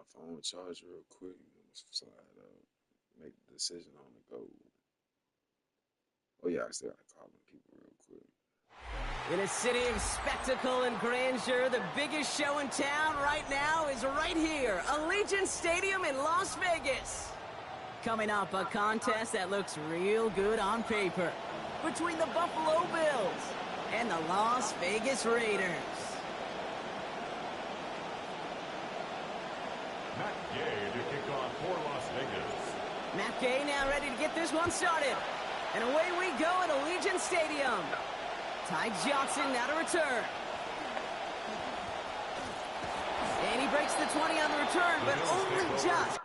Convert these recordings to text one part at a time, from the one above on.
my phone charge real quick. So I had to make the decision on the go. Oh yeah, I still gotta call them people real quick. In a city of spectacle and grandeur, the biggest show in town right now is right here, Allegiant Stadium in Las Vegas. Coming up, a contest that looks real good on paper between the Buffalo Bills and the Las Vegas Raiders. Matt Gay to kick off for Las Vegas. Matt Gay now ready to get this one started. And away we go at Allegiant Stadium. Ty Johnson now to return. And he breaks the 20 on the return, but only just.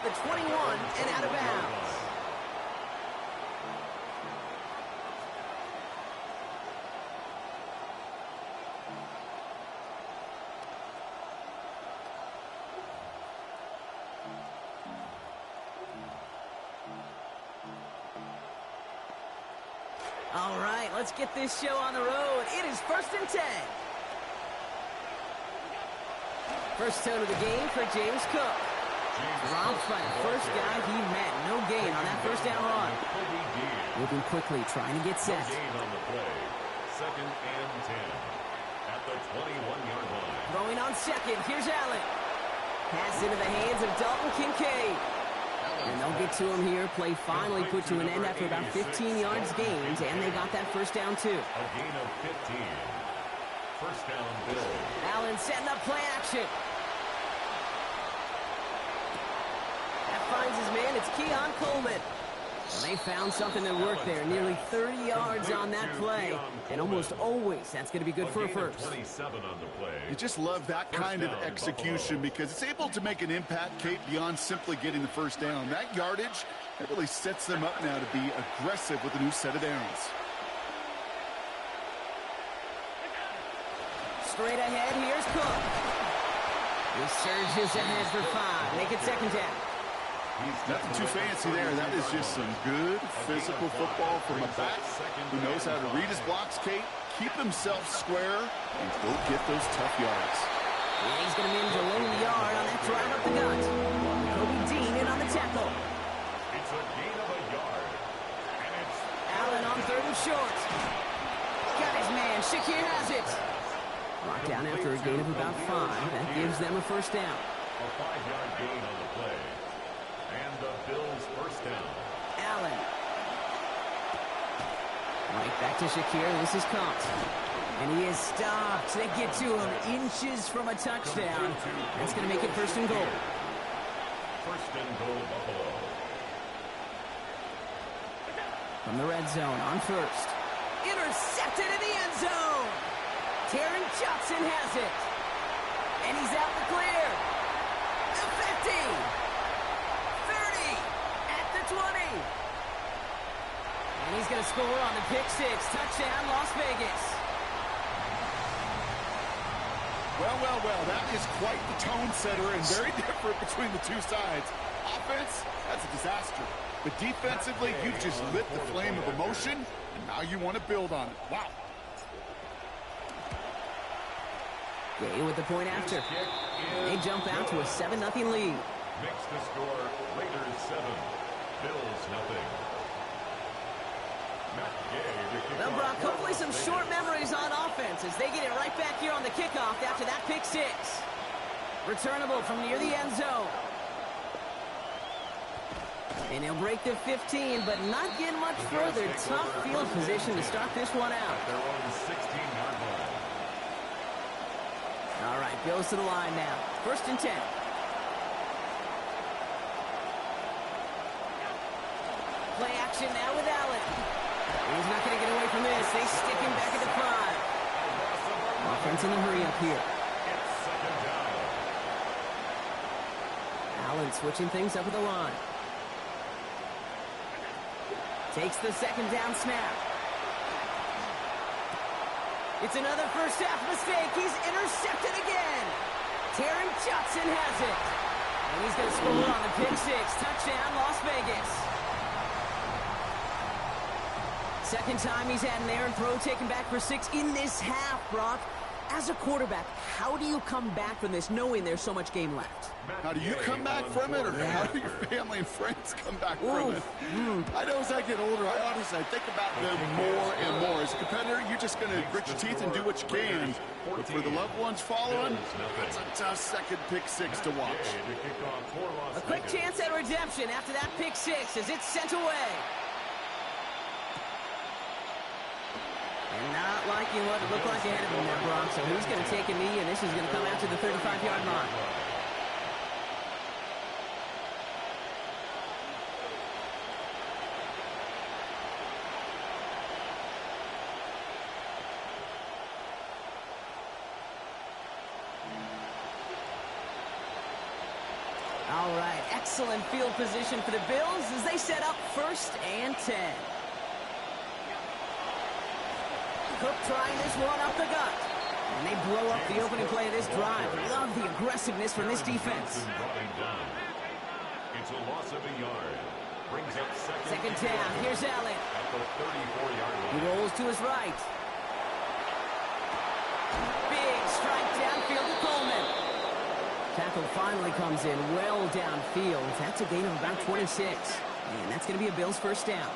The 21 and out of bounds. All right, let's get this show on the road. It is 1st and 10. First tone of the game for James Cook. Dropped by the first guy he met. No gain on that first down run. Moving quickly, trying to get set. On the play. 2nd and 10 at the 21-yard line. Throwing on second. Here's Allen. Pass into the hands of Dalton Kincaid. And they'll get to him here. Play finally put to an end after about 15 yards gained, and they got that first down too. A gain of 15. First down, Bills. Allen setting up play action. That finds his man. It's Keon Coleman. And they found something that worked there. Nearly 30 yards on that play. And almost always, that's going to be good for a first. 27 on the play. You just love that kind of execution because it's able to make an impact, Kate, beyond simply getting the first down. That yardage, that really sets them up now to be aggressive with a new set of downs. Straight ahead, here's Cook. He surges ahead for 5. Make it 2nd down. Nothing too fancy there. That is just some good physical football from a back who knows how to read his blocks, Kate, keep himself square, and go get those tough yards. Yeah, he's going to manage a long yard on that drive up the gut. Kobe Dean in on the tackle. It's a gain of a yard. And it's Allen on 3rd and short. Got his man. Shakir has it. Brought down after a gain of about 5. That gives them a first down. a 5-yard gain on the play. And the Bills first down. Allen. Right back to Shakir. This is caught. And he is stopped. They get to him inches from a touchdown. That's going to make it 1st and goal. 1st and goal, Buffalo. From the red zone on 1st. Intercepted in the end zone. Taron Johnson has it. And he's out the clear. The 50. 30. At the 20. And he's going to score on the pick six. Touchdown, Las Vegas. Well, that is quite the tone setter and very different between the two sides. Offense, that's a disaster. But defensively, you just lit the flame of emotion, and now you want to build on it. Wow. Gay with the point after. They jump out to a 7-0 lead. Makes the score Raiders 7, Bills nothing. Matt Gay. Well, Brock, hopefully some short memories on offense as they get it right back here on the kickoff after that pick six. Returnable from near the end zone. And he'll break the 15, but not get much further. Tough field position to start this one out. Their own 16-yard line. All right, Bills to the line now. 1st and 10. action now with Allen. He's not going to get away from this. They stick him back at the 5. Offense in the hurry-up here. Allen switching things up at the line. Takes the second down snap. It's another first half mistake. He's intercepted again. Taron Judson has it. And he's going to score on the pick 6. Touchdown, Las Vegas. Second time he's had an errant throw taken back for 6 in this half, Brock. As a quarterback, how do you come back from this knowing there's so much game left? How do you come back from it, or how do your family and friends come back from it? I know as I get older, I honestly think about them more and more. As a competitor, you're just going to grit your teeth and do what you can. But for the loved ones following, it's a tough second pick 6 to watch. A quick chance at redemption after that pick 6 as it's sent away. And not liking what it looked like ahead of him there, Brock. So he's going to take a knee, and this is going to come out to the 35-yard line. All right, excellent field position for the Bills as they set up 1st and 10. Cook trying this one up the gut. And they blow up the opening play of this drive. Love the aggressiveness from this defense. It's a loss of a yard. Brings up second down. Here's Allen. At the 34-yard line. He rolls to his right. Big strike downfield to Coleman. Tackle finally comes in well downfield. That's a gain of about 26. And that's going to be a Bills first down.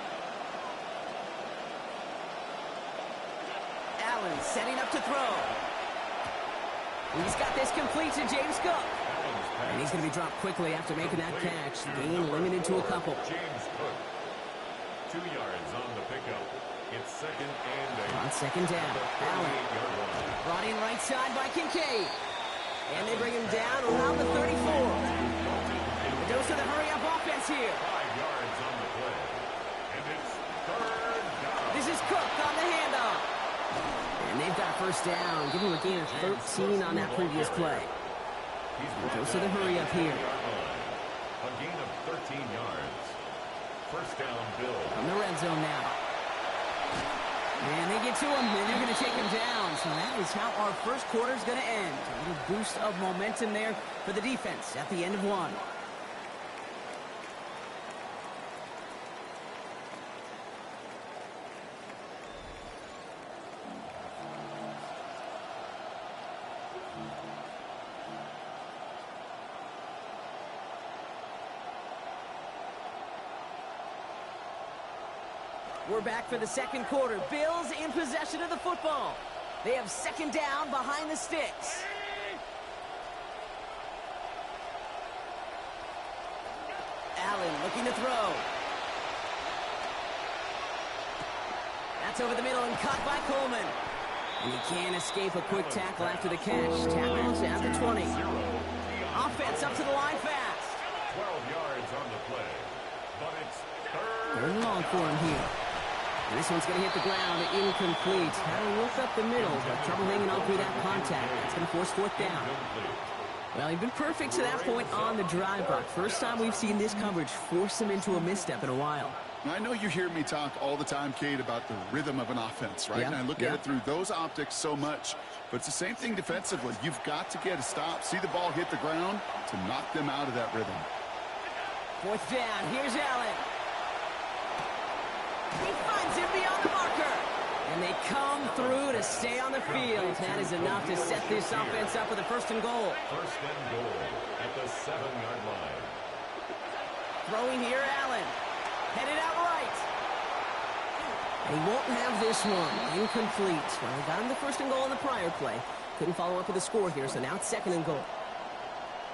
Allen setting up to throw. He's got this complete to James Cook. And he's going to be dropped quickly after making that catch. Gain limited to a couple. James Cook. 2 yards on the pickup. It's 2nd and 8. On second down, Allen. Brought in right side by Kincaid. And they bring him down around the 34. The dose of the hurry-up offense here. 5 yards on the play. And it's 3rd down. This is Cook on the handoff. And they've got first down. Give him a gain of 13 on that previous play. The dose of the hurry-up here. A gain of 13 yards. First down, Bill. From the red zone now. And they get to him, and they're going to take him down. So that is how our first quarter is going to end. A little boost of momentum there for the defense at the end of 1. We're back for the second quarter. Bills in possession of the football. They have second down behind the sticks. Allen looking to throw. That's over the middle and caught by Coleman. And he can't escape a quick tackle after the catch. Tackles at the 20. Offense up to the line fast. 12 yards on the play. But it's 3rd and long for him here. And this one's going to hit the ground, incomplete. Had to look up the middle, but trouble hanging on through that contact. It's going to force 4th down. Well, he's been perfect to that point on the drive, Brock. First time we've seen this coverage force him into a misstep in a while. I know you hear me talk all the time, Kate, about the rhythm of an offense, right? And I look at it through those optics so much. But it's the same thing defensively. You've got to get a stop, see the ball hit the ground to knock them out of that rhythm. 4th down. Here's Allen. He finds him beyond the marker. And they come through to stay on the field. That is enough to set this offense up with a 1st and goal. 1st and goal at the 7-yard line. Throwing here, Allen. Headed out right. And he won't have this one. Incomplete. Well, he got him the 1st and goal in the prior play. Couldn't follow up with a score here, so now it's 2nd and goal.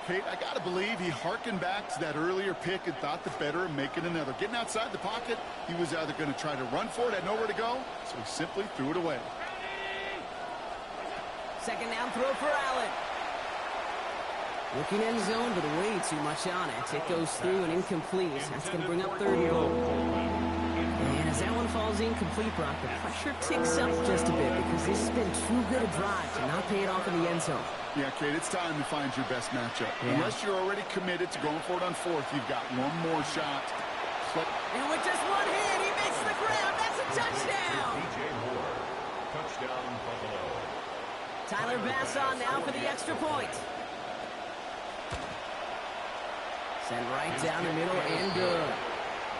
Kate, I got to believe he harkened back to that earlier pick and thought the better of making another. Getting outside the pocket, he was either going to try to run for it, had nowhere to go, so he simply threw it away. 2nd down throw for Allen. Looking end zone, but way too much on it. It goes through and incomplete. That's going to bring up 3rd and goal. ball's incomplete, Brock, the pressure ticks up just a bit because this has been too good a drive to not pay it off in the end zone. Yeah, Kate, it's time to find your best matchup. Yeah. Unless you're already committed to going for it on fourth, you've got one more shot. And with just one hit, he makes the grab. That's a touchdown. DJ Moore. Touchdown, Buffalo. Tyler Bass on now for the extra point. Sent right down the middle and good.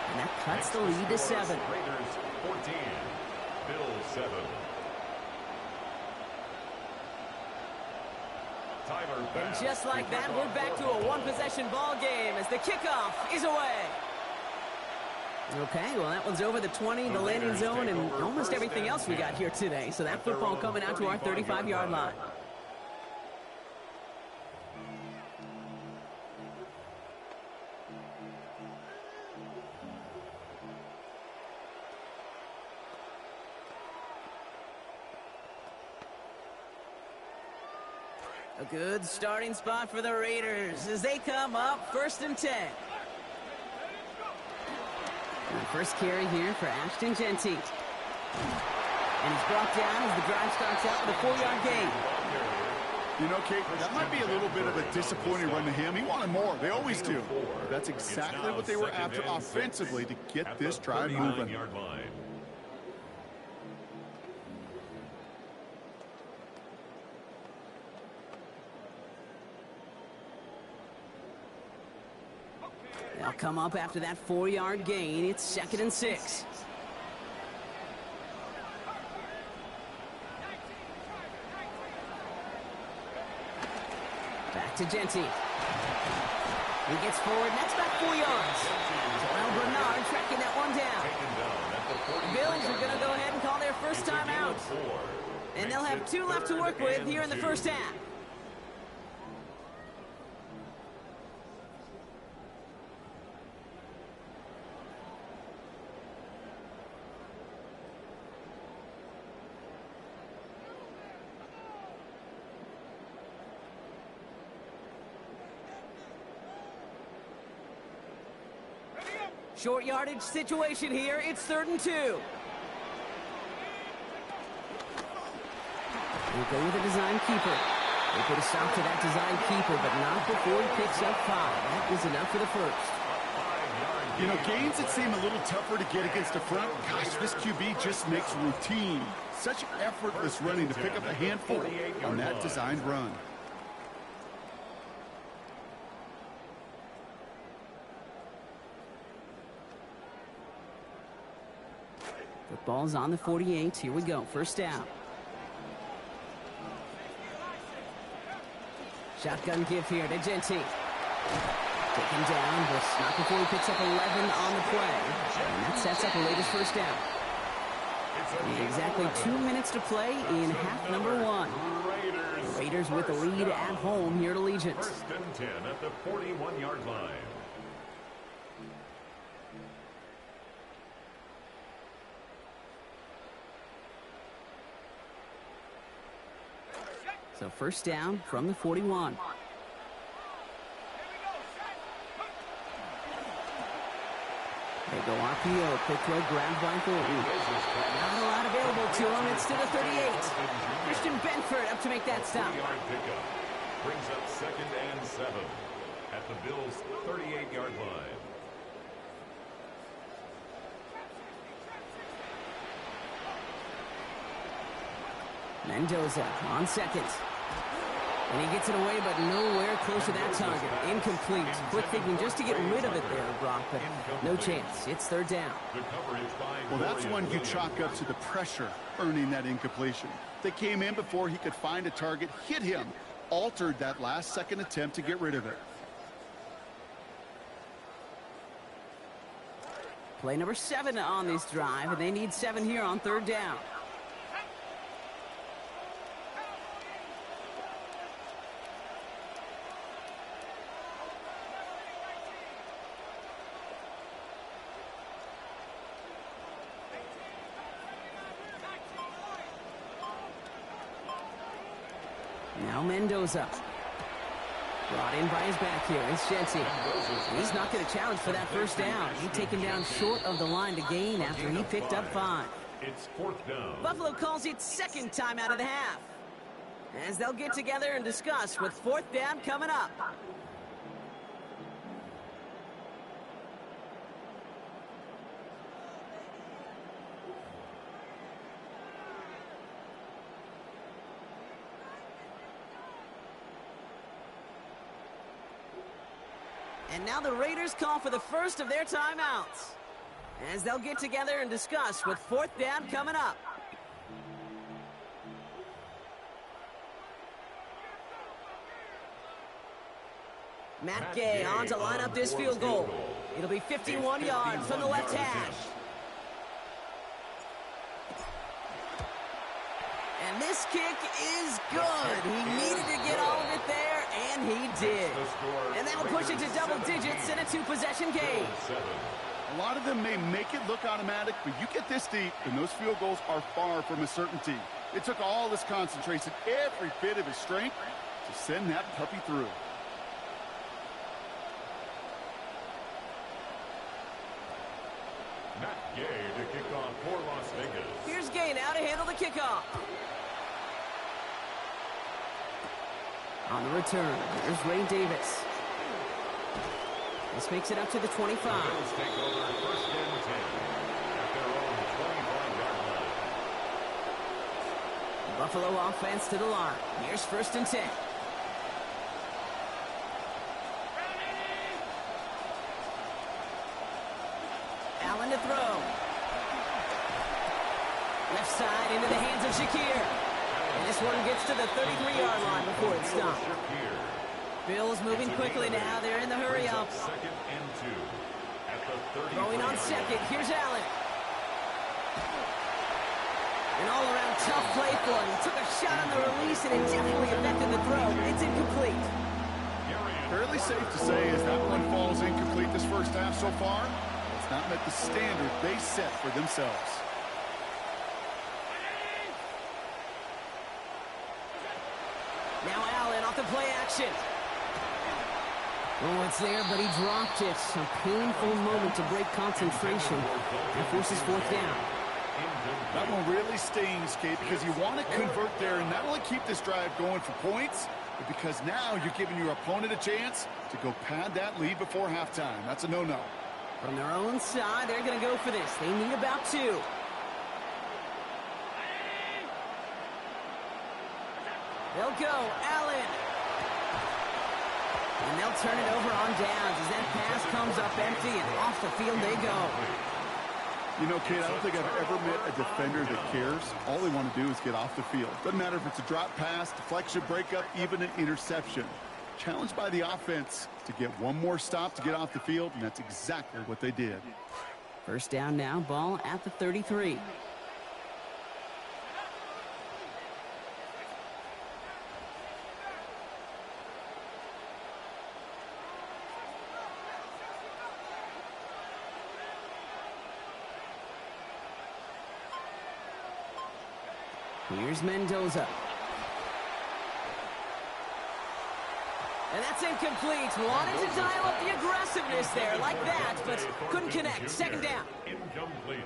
And that cuts the lead to 7. Raiders 14, Bills 7. Tyler Bass. And just like that, we're back to a one-possession ball game as the kickoff is away. Okay, well, that one's over the 20, the landing zone, and almost everything else we got here today. So that football coming out to our 35-yard line. A good starting spot for the Raiders as they come up 1st and 10. And the first carry here for Ashton Genty. And he's brought down as the drive starts out with a 4-yard gain. You know, Kate, that might be a little bit of a disappointing run to him. He wanted more. They always do. But that's exactly what they were after offensively to get this drive moving. They'll come up after that 4-yard gain. It's 2nd and 6. Back to Genty. He gets forward, and that's back 4 yards. Terrell Bernard tracking that one down. The Bills are going to go ahead and call their first time out. And they'll have 2 left to work with here in the first half. Short yardage situation here. It's 3rd and 2. We'll go with a design keeper. They put a stop to that design keeper, but not before he picks up 5. That is enough for the first. You know, gains that seem a little tougher to get against a front, gosh, this QB just makes routine. Such effortless running to pick up a handful on that designed run. The ball's on the 48. Here we go. First down. Shotgun give here to Genty. Taken down, but not before he picks up 11 on the play. And that sets up a latest first down. Exactly 2 minutes to play in half number 1. The Raiders with the lead at home here at Allegiant. 1st and 10 at the 41-yard line. So first down from the 41. They go RPO, quick throw, grabbed by Thornton. Not a lot available to him. It's to the 38. Christian Benford up to make that stop. Brings up 2nd and 7 at the Bills' 38-yard line. Mendoza on 2nd. And he gets it away, but nowhere close to that target. Incomplete. Quick thinking just to get rid of it there, Brock, but no chance. It's 3rd down. Well, that's one you chalk up to the pressure earning that incompletion. They came in before he could find a target, hit him, altered that last-second attempt to get rid of it. Play number 7 on this drive, and they need 7 here on 3rd down. Now Mendoza. Brought in by his back here. It's Jensen. He's not going to challenge for that first down. He taken down short of the line to gain after he picked up 5. It's 4th down. Buffalo calls it second time out of the half, as they'll get together and discuss with 4th down coming up. And now the Raiders call for the first of their timeouts, as they'll get together and discuss with 4th down coming up. Matt Gay on to line up this field goal. It'll be 51 yards from the left hash. And this kick is good. He needed to get all of it there, and he did. And that'll push it to double digits in a 2-possession game. A lot of them may make it look automatic, but you get this deep, and those field goals are far from a certainty. It took all his concentration, every bit of his strength, to send that puppy through. Matt Gay to kick off for Las Vegas. Here's Gay now to handle the kickoff. On the return, there's Ray Davis. This makes it up to the 25. The Bills take over 1st and 10 at their own 25-yard line. Buffalo offense to the line. Here's 1st and 10. Allen to throw. Left side into the hands of Shakir. And this one gets to the 33-yard line before it's stopped. Bills moving quickly now. They're in the hurry up. 2nd and 2 at the 30. Throwing on second. Here's Allen. An all-around tough play for him. He took a shot on the release, and it definitely affected the throw. It's incomplete. Fairly safe to say as that one falls incomplete this first half so far, it's not met the standard they set for themselves. Now Allen off the play action. Oh, it's there, but he dropped it. A painful moment to break concentration. That forces 4th down. That one really stings, Kate, because you want to convert there and not only keep this drive going for points, but because now you're giving your opponent a chance to go pad that lead before halftime. That's a no-no. From their own side, they're going to go for this. They need about 2. They'll go. Allen. And they'll turn it over on downs as that pass comes up empty, and off the field they go. You know, Kate, I don't think I've ever met a defender that cares. All they want to do is get off the field. Doesn't matter if it's a drop pass, deflection, breakup, even an interception. Challenged by the offense to get one more stop to get off the field, and that's exactly what they did. 1st down now, ball at the 33. Here's Mendoza. And that's incomplete. Wanted to dial up the aggressiveness there like that, but couldn't connect. 2nd down.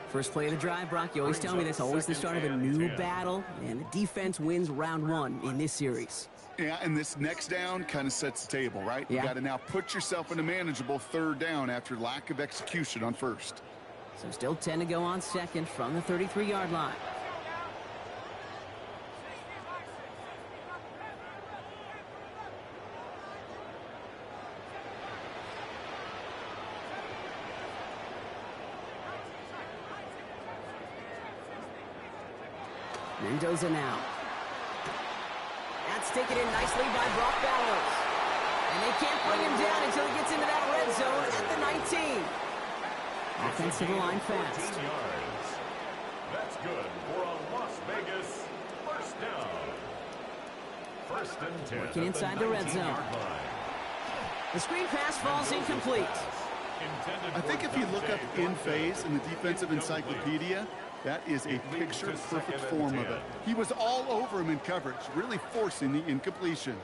First play of the drive, Brock. You always tell me that's always the start of a new battle, and the defense wins round 1 in this series. Yeah, and this next down kind of sets the table, right? Yeah. You got to now put yourself in a manageable 3rd down after lack of execution on 1st. So still 10 to go on 2nd from the 33-yard line. Mendoza now. That's taken in nicely by Brock Bowers. And they can't bring him down until he gets into that red zone at the 19. Offensive line fast. That's good for a Las Vegas 1st down. 1st and 10. Working inside the red zone. The screen pass falls incomplete. I think if you look up in phase in the defensive encyclopedia, that is a picture-perfect form of it. He was all over him in coverage, really forcing the incompletion.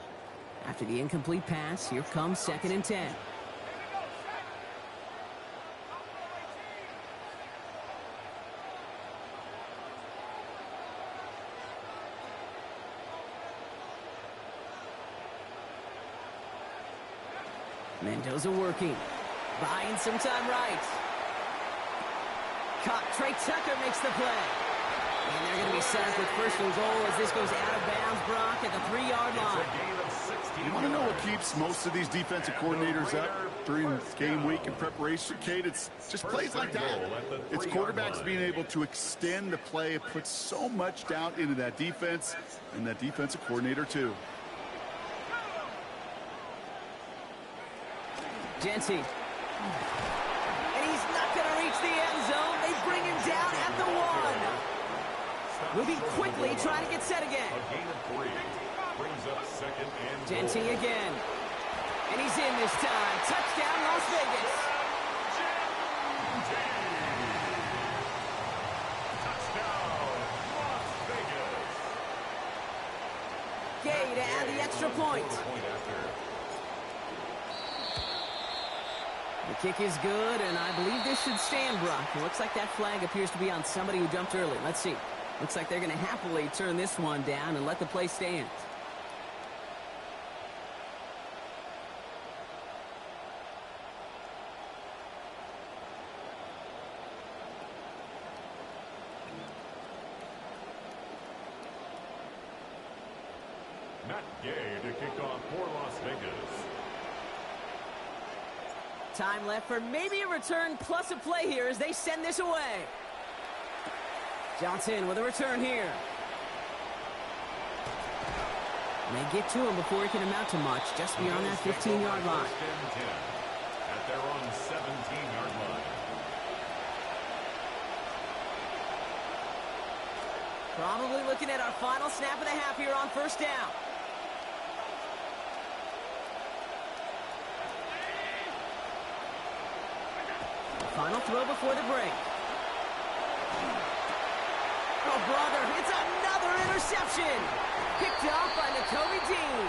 After the incomplete pass, here comes 2nd and 10. Mendoza working. Buying some time right. Caught. Trey Tucker makes the play. And they're going to be set up with 1st and goal as this goes out of bounds, Brock, at the 3-yard line. You want to know what keeps most of these defensive coordinators up during game week and preparation, Kate? It's just plays like that. It's quarterbacks being able to extend the play. It puts so much doubt into that defense and that defensive coordinator, too. Jency. And he's not going to reach the end zone. They bring him down at the 1. Moving quickly, trying to get set again. A gain of 3. Brings up 2nd and goal. Jency again. And he's in this time. Touchdown, Las Vegas. Touchdown, Las Vegas. Gay to add the extra point. The kick is good, and I believe this should stand, Brock. It looks like that flag appears to be on somebody who jumped early. Let's see. Looks like they're going to happily turn this one down and let the play stand. Matt Gay to kick off for Las Vegas. Time left for maybe a return plus a play here as they send this away. Johnson with a return here. They get to him before he can amount to much, just beyond that 15-yard line. At their own 17-yard line. Probably looking at our final snap of the half here on 1st down. Final throw before the break. Oh, brother, it's another interception. Picked off by Nakobe Dean.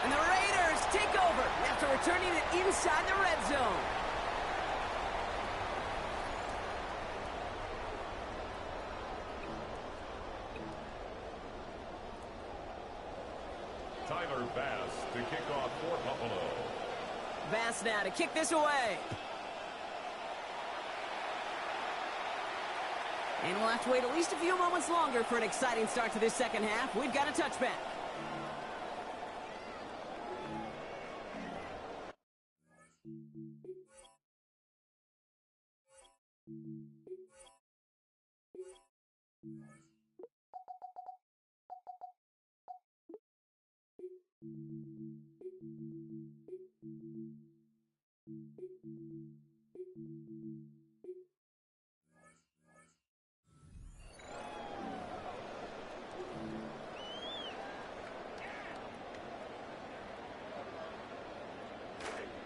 And the Raiders take over after returning it inside the red zone. Tyler Bass to kick off for Buffalo. Bass now to kick this away. And we'll have to wait at least a few moments longer for an exciting start to this 2nd half. We've got a touchback.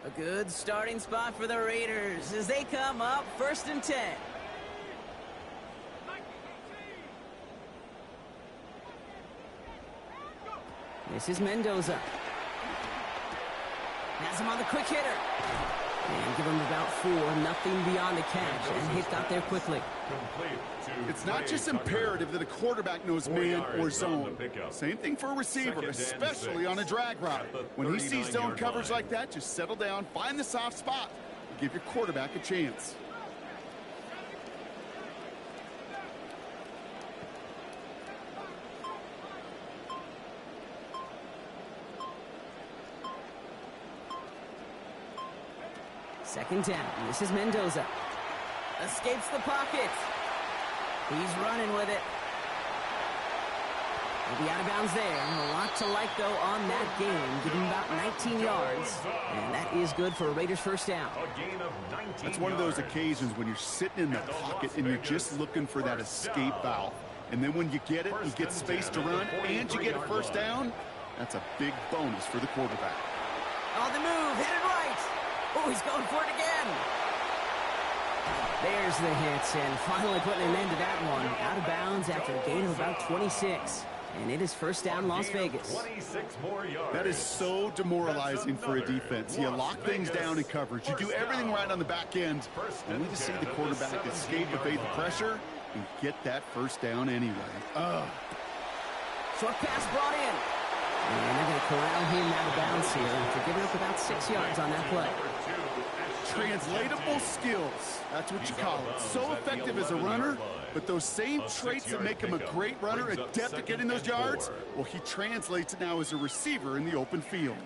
A good starting spot for the Raiders as they come up 1st and 10. This is Mendoza. Has him on the quick hitter. And give him about 4, nothing beyond the catch, and he got there quickly. It's not just imperative that a quarterback knows man or zone. Same thing for a receiver, especially on a drag route. When he sees zone coverage like that, just settle down, find the soft spot, and give your quarterback a chance. Second down. This is Mendoza. Escapes the pocket. He's running with it. He'll be out of bounds there. A lot to like, though, on that game. Give him about 19 yards. And that is good for a Raiders 1st down. That's one of those occasions when you're sitting in the pocket and you're just looking for that escape valve. And then when you get it, you get space to run, and you get a 1st down, that's a big bonus for the quarterback. On the move, headed right. Oh, he's going for it again. There's the hits, and finally putting an end to that one. Out of bounds after a gain of about 26. And it is first down, Las Vegas. 26 more yards. That is so demoralizing for a defense. You lock things down in coverage. You do everything right on the back end, only to see the quarterback escape evade the pressure and get that first down anyway. Short pass brought in. And they're going to corral him out of bounds here after giving up about 6 yards on that play. Translatable skills. That's what you call it. So effective as a runner, but those same traits that make him a great runner, adept at getting those yards, well, he translates it now as a receiver in the open field.